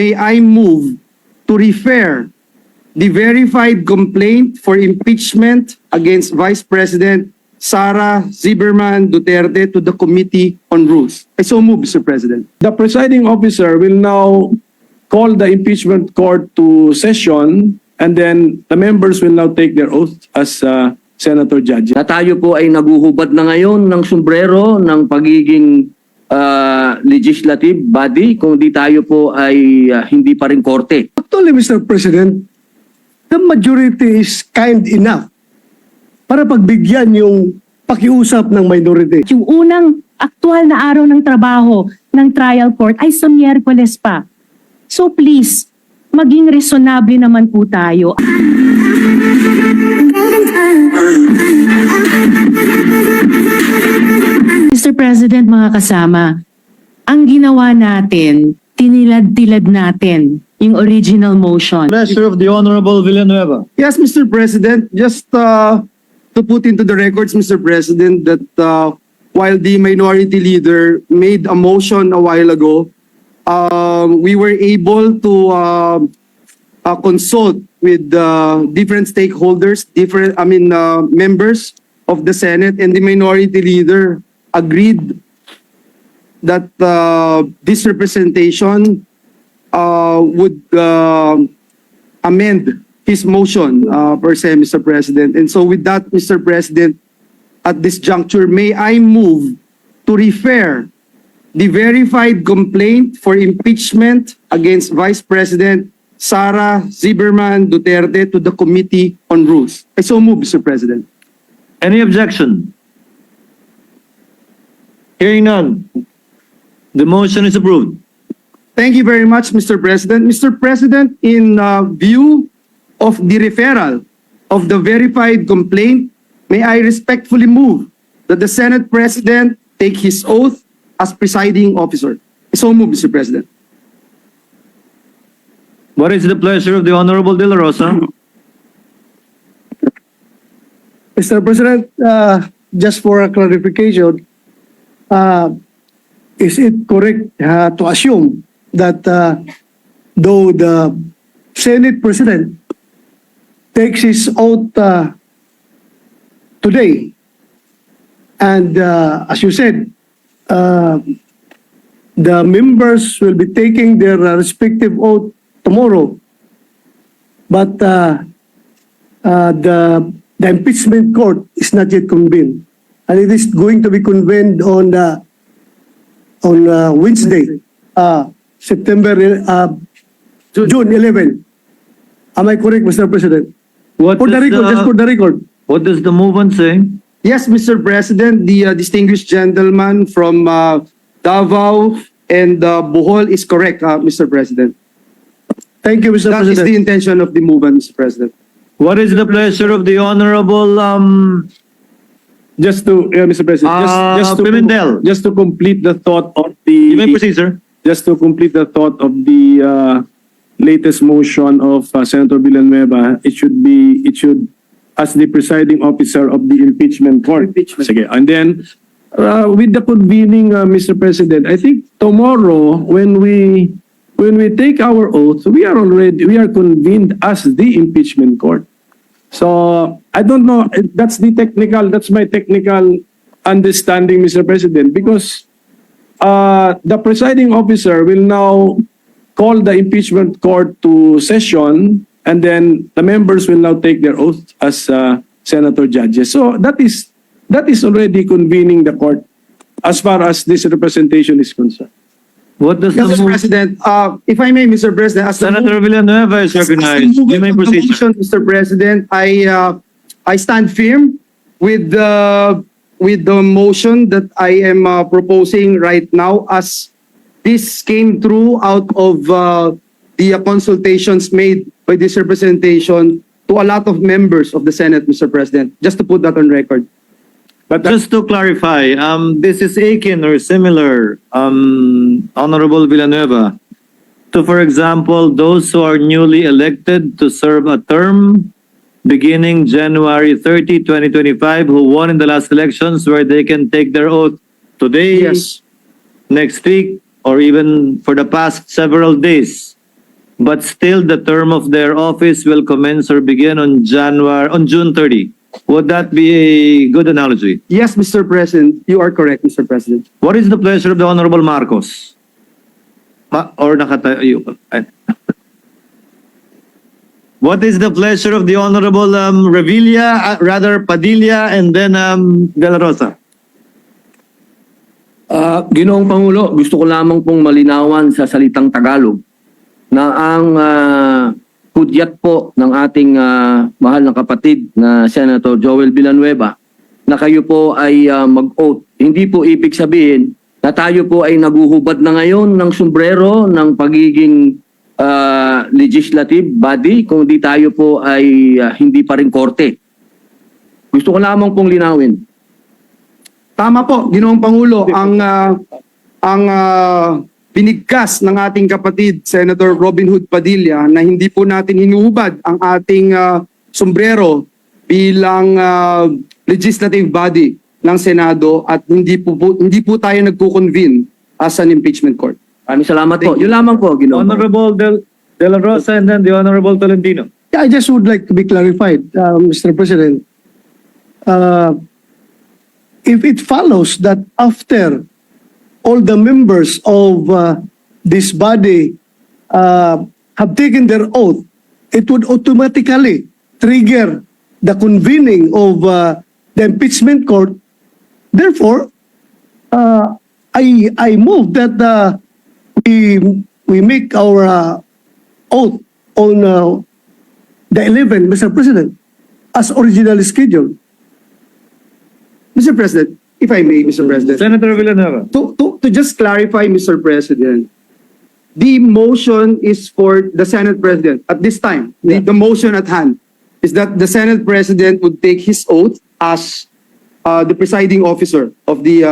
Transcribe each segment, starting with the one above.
May I move to refer the verified complaint for impeachment against Vice President Sara Zimmerman Duterte to the Committee on Rules. I so move, Mr. President. The presiding officer will now call the impeachment court to session, and then the members will now take their oath as senator judges. Na tayo po ay naguhubad na ngayon ng sombrero ng pagiging legislative body kung di tayo po ay hindi pa rin korte. Actually, Mr. President, the majority is kind enough para pagbigyan yung pakiusap ng minority. Yung unang aktual na araw ng trabaho ng trial court ay sa Miyerkules pa. So please, maging reasonable naman po tayo. Mr. President, mga kasama, ang ginawa natin, tinilad-tilad natin yung original motion. Pleasure of the Honorable Villanueva. Yes, Mr. President, just to put into the records, Mr. President, that while the minority leader made a motion a while ago, we were able to consult with different stakeholders, members of the Senate, and the minority leader agreed that this representation would amend his motion per se, Mr. President. And so with that, Mr. President, at this juncture, may I move to refer the verified complaint for impeachment against Vice President Sara Zimmerman Duterte to the Committee on Rules. I so move, Mr. President. Any objection? Hearing none. The motion is approved. Thank you very much, Mr. President. Mr. President, in view of the referral of the verified complaint, may I respectfully move that the Senate President take his oath as presiding officer. So move, Mr. President. What is the pleasure of the Honorable De La Rosa? Mr. President, just for a clarification, is it correct to assume that though the Senate President takes his oath today, and as you said, the members will be taking their respective oath tomorrow, but the impeachment court is not yet convened, and it is going to be convened on Wednesday, June 11. Am I correct, Mr. President? What For the does record, just for the record. What does the movement say? Yes, Mr. President, the distinguished gentleman from Davao and Bohol is correct, Mr. President. Thank you, Mr. That is President. the intention of the movement, Mr. President. What is the pleasure of the Honorable Just to, Mr. President, Pimentel? just to complete the thought of the... You may proceed, sir. Just to complete the thought of the latest motion of Senator Villanueva, it should, as the presiding officer of the impeachment court. Impeachment. Sige. And then, with the convening, Mr. President, I think tomorrow, when we take our oath, we are convened as the impeachment court. So, I don't know, that's my technical understanding, Mr. President, because the presiding officer will now call the impeachment court to session, and then the members will now take their oath as senator judges. So that is already convening the court as far as this representation is concerned. What does Mr. the move? President, if I may, Mr. President, as the Senator Villanueva is recognized. You may proceed, sir. Mr. President, I stand firm with the motion that I am proposing right now, as this came through out of the consultations made by this representation to a lot of members of the Senate, Mr. President, just to put that on record. But just to clarify, this is akin or similar, Honorable Villanueva, to, for example, those who are newly elected to serve a term beginning January 30, 2025, who won in the last elections, where they can take their oath today, Yes. next week, or even for the past several days. but still the term of their office will commence or begin on June 30. Would that be a good analogy? Yes, Mr. President, you are correct, Mr. President. What is the pleasure of the Honorable Marcos? Or nakatayo? What is the pleasure of the Honorable Revilla, rather Padilla, and then De La Rosa? Ginoong Pangulo, gusto ko lamang pong malinawan sa salitang Tagalog na ang hudyat po ng ating mahal na kapatid na Senator Joel Villanueva na kayo po ay mag-oath. Hindi po ibig sabihin na tayo po ay naguhubad na ngayon ng sombrero ng pagiging legislative body kung di tayo po ay hindi pa rin korte. Gusto ko lamang pong linawin. Tama po, Ginoong Pangulo, ang binigkas ng ating kapatid Senator Robin Hood Padilla na hindi po natin hinuhubad ang ating sombrero bilang legislative body ng Senado at hindi po tayo nagko-convene as an impeachment court. Maraming salamat po. Yun lamang po, Ginoong. Honorable De La Rosa and then the Honorable Tolentino. Yeah, I just would like to be clarified, Mr. President. If it follows that after all the members of this body have taken their oath, it would automatically trigger the convening of the impeachment court. Therefore, I move that we make our oath on the 11th, Mr. President, as originally scheduled. Mr. President, if I may, Mr. President. Senator Villanueva. To just clarify, Mr. President, the motion is for the Senate President at this time. The motion at hand is that the Senate President would take his oath as the presiding officer of the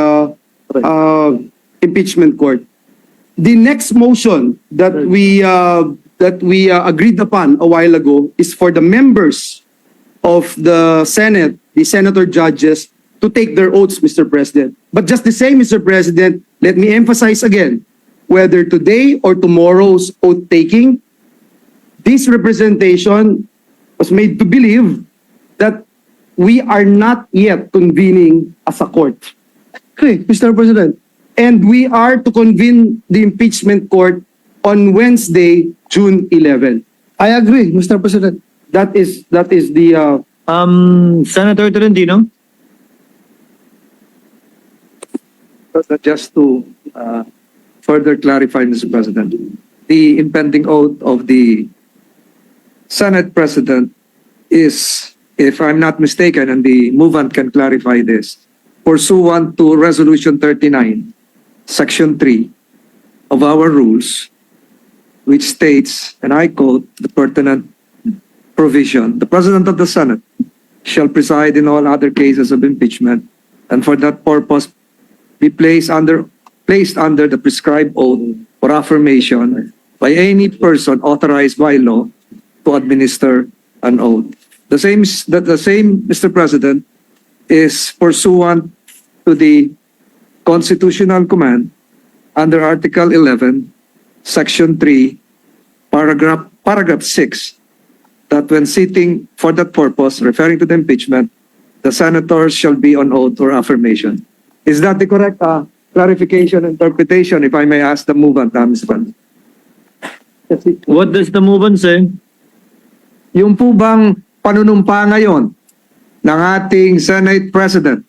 impeachment court. The next motion that we agreed upon a while ago is for the members of the Senate, the senator judges, to take their oaths, Mr. President. But just the same, Mr. President, let me emphasize again, whether today or tomorrow's oath taking, this representation was made to believe that we are not yet convening as a court. Okay, Mr. President. And we are to convene the impeachment court on Wednesday, June 11. I agree, Mr. President. That is the Senator Tolentino. Just to further clarify, Mr. President, the impending oath of the Senate President is, if I'm not mistaken, and the movant can clarify this, pursuant to Resolution 39, Section 3 of our rules, which states, and I quote the pertinent provision, the President of the Senate shall preside in all other cases of impeachment, and for that purpose be placed under the prescribed oath or affirmation by any person authorized by law to administer an oath. The same, Mr. President, is pursuant to the constitutional command under Article 11, Section 3, Paragraph 6, that when sitting for that purpose, referring to the impeachment, the senators shall be on oath or affirmation. Is that the correct clarification, interpretation, if I may ask the movant, Mr. President? What does the movement say? Yung po bang panunumpa ngayon ng ating Senate President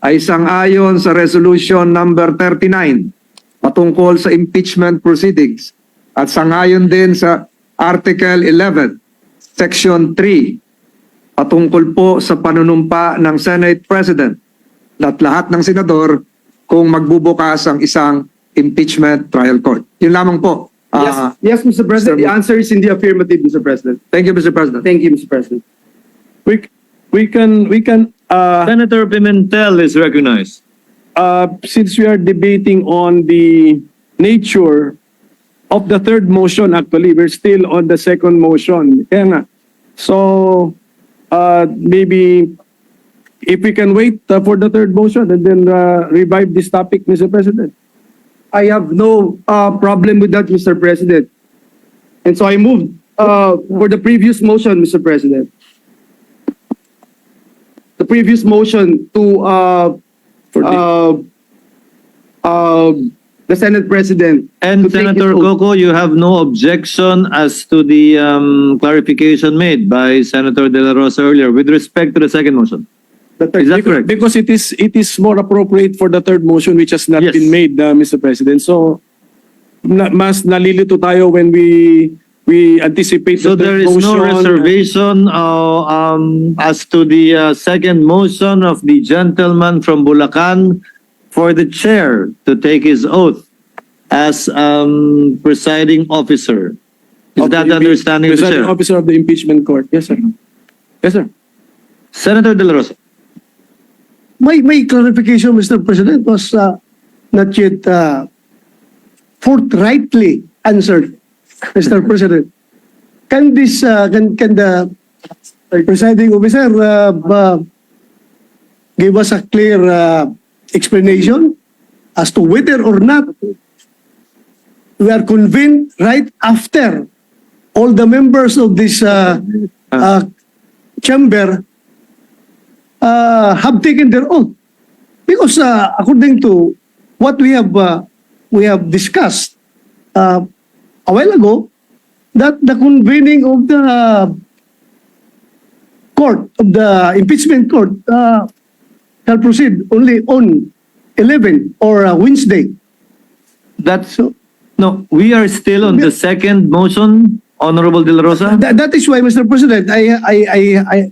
ay sang-ayon sa Resolution number 39 patungkol sa impeachment proceedings at sang-ayon din sa Article 11, Section 3 patungkol po sa panunumpa ng Senate President at lahat ng senador kung magbubukas ang isang impeachment trial court. Yun lamang po. yes, Mr. President. Mr. The answer is in the affirmative, Mr. President. Thank you, Mr. President. Thank you, Mr. President. We can Senator Pimentel is recognized. since we are debating on the nature of the third motion, actually, we're still on the second motion. Kaya nga. So, maybe if we can wait for the third motion and then revive this topic, Mr. President. I have no problem with that, Mr. President. And so I moved for the previous motion, Mr. President. The previous motion to the Senate President. And to take his Senator oath. Coco, you have no objection as to the clarification made by Senator De La Rosa earlier with respect to the second motion. Is that correct? Because it is more appropriate for the third motion which has not Yes. been made, Mr. President. So mas nalilito tayo when we anticipate So the there third is no motion. reservation as to the second motion of the gentleman from Bulacan for the chair to take his oath as presiding officer. Is that the understanding of the Presiding chair? officer of the impeachment court. Yes, sir. Yes, sir. Senator De La Rosa. My clarification, Mr. President, was not yet forthrightly answered, Mr. President. Can this can the presiding officer give us a clear explanation as to whether or not we are convened right after all the members of this chamber have taken their oath? Because according to what we have discussed a while ago, that the convening of the court, of the impeachment court, shall proceed only on 11 or Wednesday. That's no. We are still on the second motion, Honorable De La Rosa. That is why, Mr. President,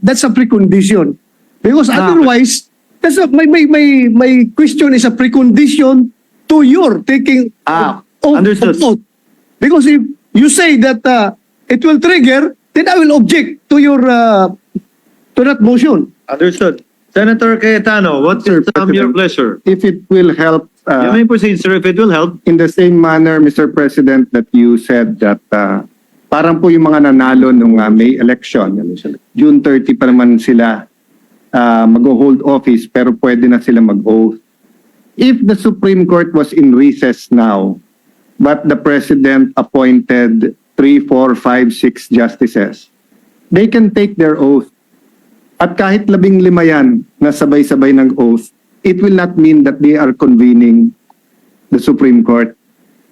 that's a precondition. Because otherwise, my question is a precondition to your taking Understood. oath. Because if you say that it will trigger, then I will object to your to that motion. Understood. Senator Cayetano, what's Sir your President. pleasure? If it will help, You may proceed, sir, if it will help. in the same manner, Mr. President, that you said that parang po yung mga nanalo nung May election, June 30 pa naman sila mag-hold office pero pwede na sila mag-oath. If the Supreme Court was in recess now, but the President appointed 3, 4, 5, 6 justices, they can take their oath. At kahit 15 yan na sabay-sabay ng oath, it will not mean that they are convening the Supreme Court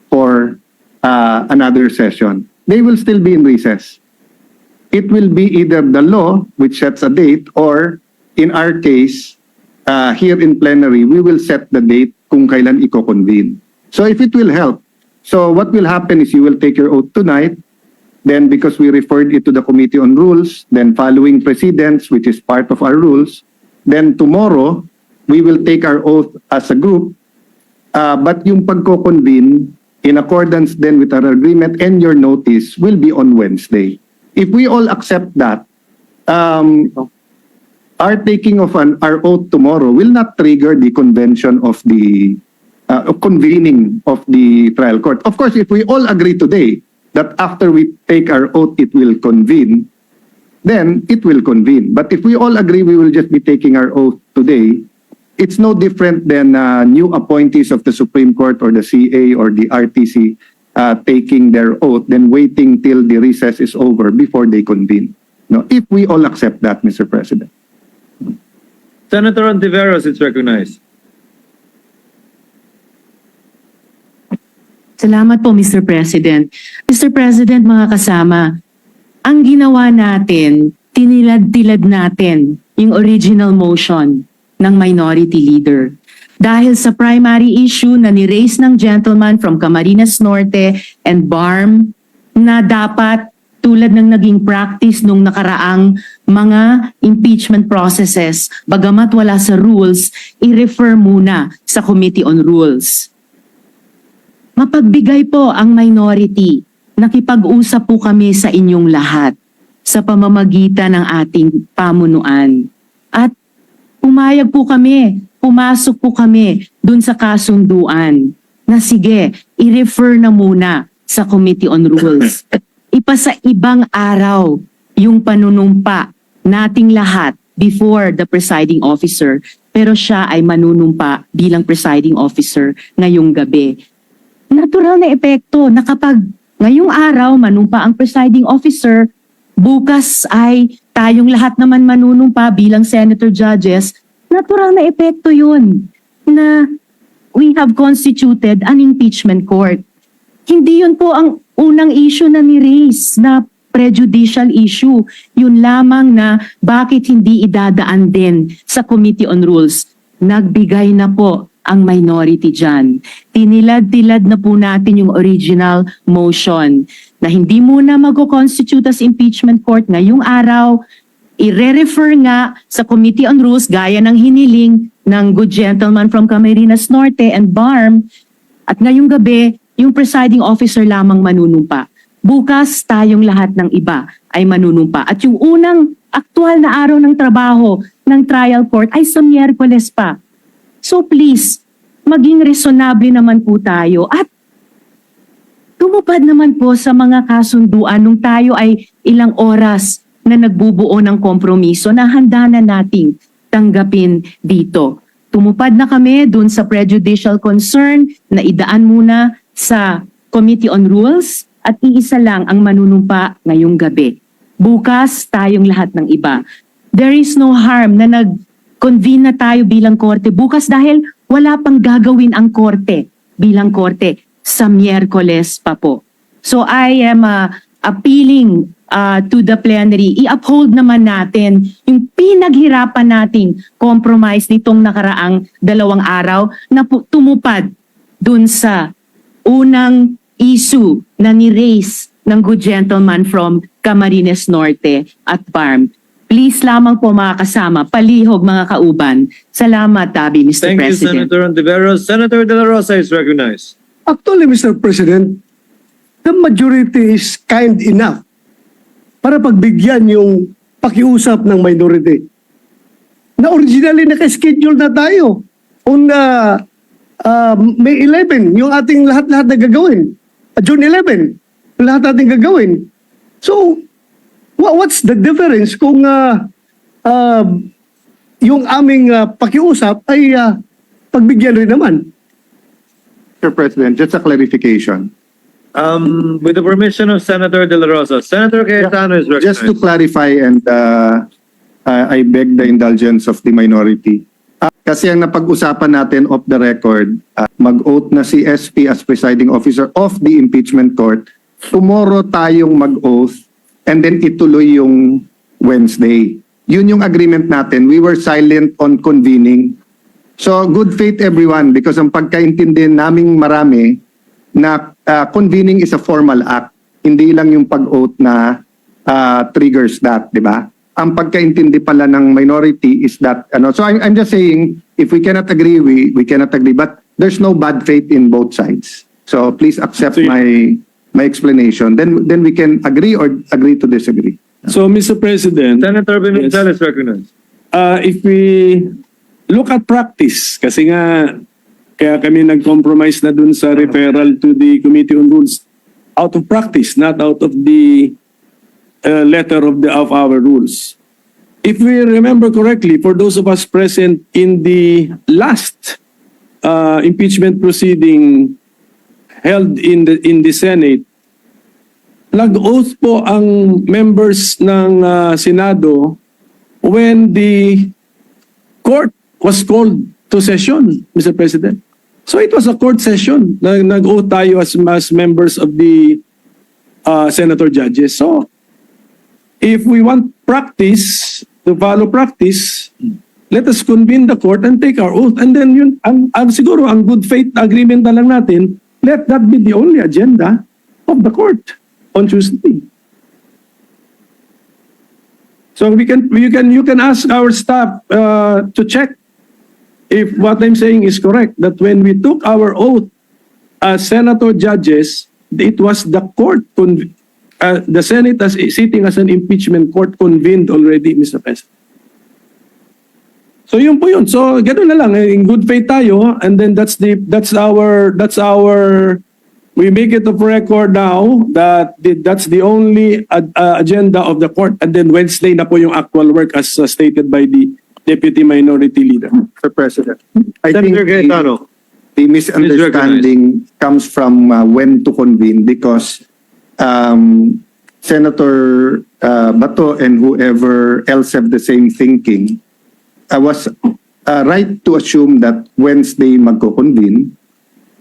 for another session. They will still be in recess. It will be either the law, which sets a date, or in our case, here in plenary, we will set the date kung kailan i-convene. So if it will help, so what will happen is you will take your oath tonight. Then because we referred it to the Committee on Rules, then following precedents, which is part of our rules, then tomorrow, we will take our oath as a group. But yung pagko-convene, in accordance then with our agreement and your notice, will be on Wednesday. If we all accept that, our taking of our oath tomorrow will not trigger the convention of the convening of the trial court. Of course, if we all agree today that after we take our oath, it will convene, then it will convene. But if we all agree we will just be taking our oath today, it's no different than new appointees of the Supreme Court or the CA or the RTC taking their oath, then waiting till the recess is over before they convene. No, if we all accept that, Mr. President. Senator Ontiveros is recognized. Salamat po, Mr. President. Mr. President, mga kasama, ang ginawa natin, tinilad-tilad natin yung original motion ng minority leader. Dahil sa primary issue na ni-raise ng gentleman from Camarines Norte and BARM na dapat tulad ng naging practice nung nakaraang mga impeachment processes, bagamat wala sa rules, i-refer muna sa Committee on Rules. Mapagbigay po ang minority. Nakipag-usap po kami sa inyong lahat sa pamamagitan ng ating pamunuan. At pumayag po kami, pumasok po kami dun sa kasunduan na sige, i-refer na muna sa Committee on Rules. Ipasa ibang araw yung panunumpa nating lahat before the presiding officer, pero siya ay manunumpa bilang presiding officer ngayong gabi. Natural na epekto na kapag Ngayong araw, manumpa ang presiding officer. Bukas ay tayong lahat naman manunumpa bilang senator judges. Natural na epekto yun na we have constituted an impeachment court. Hindi yun po ang unang issue na ni-raise na prejudicial issue. Yun lamang na bakit hindi idadaan din sa Committee on Rules. Nagbigay na po ang minority dyan. Tinilad-tilad na po natin yung original motion na hindi muna mag-constitute as impeachment court ngayong araw, i-refer nga sa Committee on Rules gaya ng hiniling ng good gentleman from Camarines Norte and BARM, at ngayong gabi, yung presiding officer lamang manunumpa. Bukas, tayong lahat ng iba ay manunumpa. At yung unang aktual na araw ng trabaho ng trial court ay sa Miyerkules pa. So please, maging resonable naman po tayo at tumupad naman po sa mga kasunduan nung tayo ay ilang oras na nagbubuo ng kompromiso na handa na nating tanggapin dito. Tumupad na kami dun sa prejudicial concern na idaan muna sa Committee on Rules at iisa lang ang manunumpa ngayong gabi. Bukas, tayong lahat ng iba. There is no harm na nag-convene na tayo bilang korte bukas dahil wala pang gagawin ang korte bilang korte sa Miyerkules pa po. So I am appealing to the plenary, i-uphold naman natin yung pinaghirapan nating compromise nitong nakaraang 2 araw na tumupad dun sa unang issue na ni-raise ng good gentleman from Camarines Norte at BARM. Please lamang po mga kasama, palihog mga kauban. Salamat, Tabi, Mr. Thank you, President. Senator Ontiveros. Senator De La Rosa is recognized. Actually, Mr. President, the majority is kind enough para pagbigyan yung pakiusap ng minority. Na originally naka-schedule na tayo on May 11, yung ating lahat-lahat na gagawin. June 11, lahat natin gagawin. So, what's the difference kung yung aming pakiusap ay pagbigyan rin naman? Mr. President, just a clarification. With the permission of Senator De La Rosa, Senator Cayetano is recognized. Just to clarify and I beg the indulgence of the minority. Kasi ang napag-usapan natin off the record, mag-oath na si SP as presiding officer of the impeachment court. Tomorrow tayong mag-oath and then ituloy yung Wednesday. Yun yung agreement natin. We were silent on convening. So good faith everyone because ang pagkaintindi naming marami na convening is a formal act. Hindi lang yung pag-oath na triggers that, di ba? Ang pagkaintindi pala ng minority is that, so I'm just saying, if we cannot agree, we cannot agree. But there's no bad faith in both sides. So please accept my explanation. Then we can agree or agree to disagree. So, Mr. President, Senator Pimentel is recognized. if we look at practice, kasi nga, kaya kami nag-compromise na dun sa referral to the Committee on Rules out of practice, not out of the letter of our rules. If we remember correctly, for those of us present in the last impeachment proceeding held in the Senate, nag-oath po ang members ng Senado when the court was called to session, Mr. President. So it was a court session. Nag-oath tayo as members of the senator judges. So if we want practice, to follow practice, let us convene the court and take our oath. And then yun, siguro ang good faith agreement na lang natin, let that be the only agenda of the court on Tuesday. So you can ask our staff to check if what I'm saying is correct, that when we took our oath as senator judges, it was the court, the Senate as sitting as an impeachment court convened already, Mr. President. So yun po yun. So ganoon na lang, in good faith tayo, and then that's our we make it of record now that that's the only agenda of the court, and then Wednesday na po yung actual work as stated by the Deputy Minority Leader. Mr. President, I think Senator Cayetano. the misunderstanding comes from when to convene because Senator Bato and whoever else have the same thinking, I was right to assume that Wednesday magko-convene.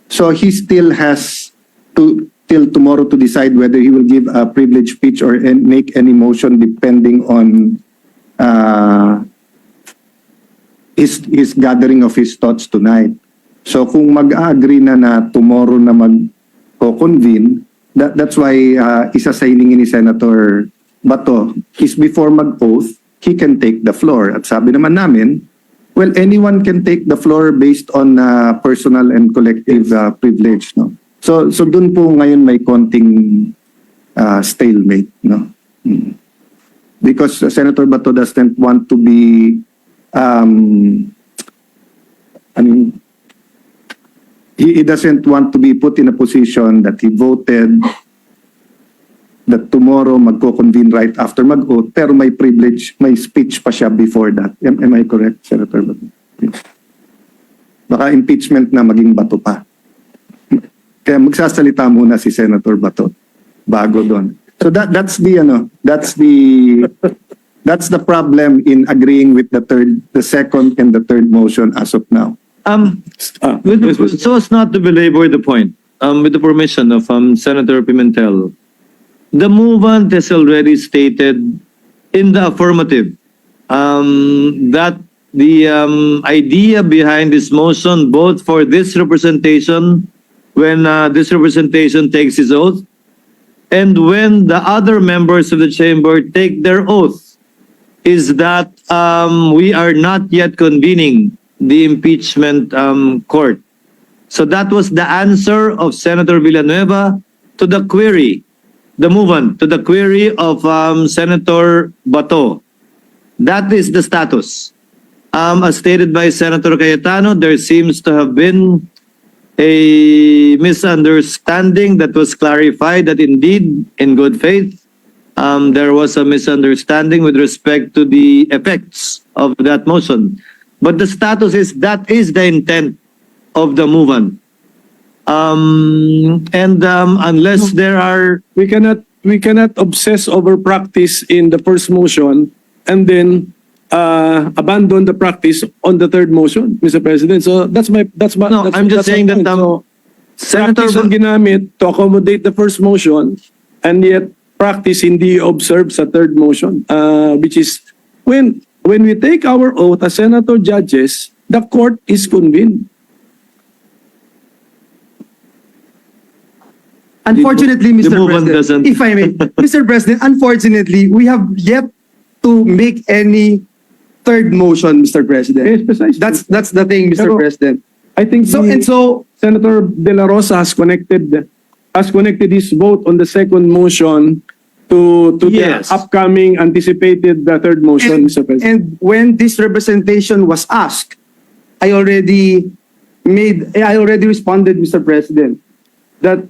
So he still has to till tomorrow to decide whether he will give a privilege speech or make any motion depending on his gathering of his thoughts tonight. So kung mag-agree na tomorrow na mag-convene, that's why isa-signing ni Senator Bato is before mag-oath, he can take the floor. At sabi naman namin, well, anyone can take the floor based on personal and collective privilege, no? So dun po ngayon may konting stalemate, no? Because Senator Bato doesn't want to be he doesn't want to be put in a position that he voted that tomorrow magko-convene right after mag-oath, pero may privilege, may speech pa siya before that. Am I correct, Senator Bato? Baka impeachment na maging Bato pa. Kaya magsasalita muna si Senator Bato bago doon. So that's the problem in agreeing with the second and the third motion as of now. So as not to belabor the point, with the permission of Senator Pimentel, the movement has already stated in the affirmative that the idea behind this motion, both for this representation, when this representation takes its oath, and when the other members of the chamber take their oath, is that we are not yet convening the impeachment court. So that was the answer of Senator Villanueva to the query, the movement, to the query of Senator Bato. That is the status. As stated by Senator Cayetano, there seems to have been a misunderstanding that was clarified that indeed, in good faith, there was a misunderstanding with respect to the effects of that motion. But the status is that is the intent of the movement. Unless there are... We cannot obsess over practice in the first motion and then abandon the practice on the third motion, Mr. President. So I'm just saying that Senator practice ang ginamit to accommodate the first motion and yet practice hindi observe sa third motion, which is when we take our oath as senator judges, the court is convened. Unfortunately, The Mr. movement President, doesn't. if I may, Mr. President, unfortunately, we have yet to make any third motion, Mr. President. Yes, precisely. That's the thing, Mr. Pero- President. I think So Senator De La Rosa has connected his vote on the second motion to Yes. the upcoming anticipated third motion, Mr. President. and when this representation was asked, I already responded, Mr. President, that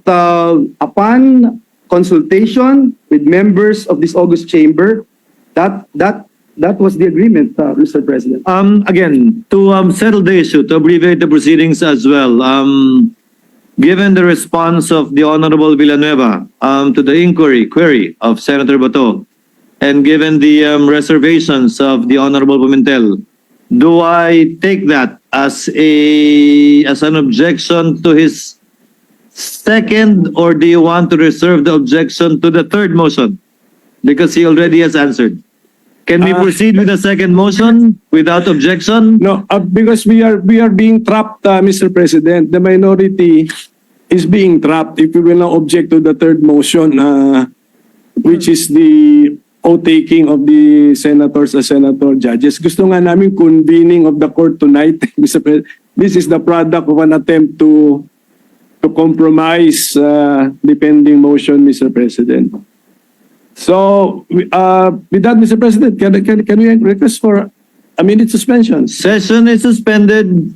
upon consultation with members of this August chamber, that was the agreement, Mr. President. Again, to settle the issue, to abbreviate the proceedings as well, given the response of the Honorable Villanueva to the query of Senator Bato, and given the reservations of the Honorable Pimentel, do I take that as an objection to his second, or do you want to reserve the objection to the third motion? Because he already has answered. Can we proceed with the second motion without objection? No, because we are being trapped, Mr. President. The minority is being trapped if we will not object to the third motion, which is the oath-taking of the senators as senator judges. Gusto nga namin convening of the court tonight, Mr. President. This is the product of an attempt to compromise the pending motion, Mr. President. So, with that, Mr. President, can we request for a minute suspension? Session is suspended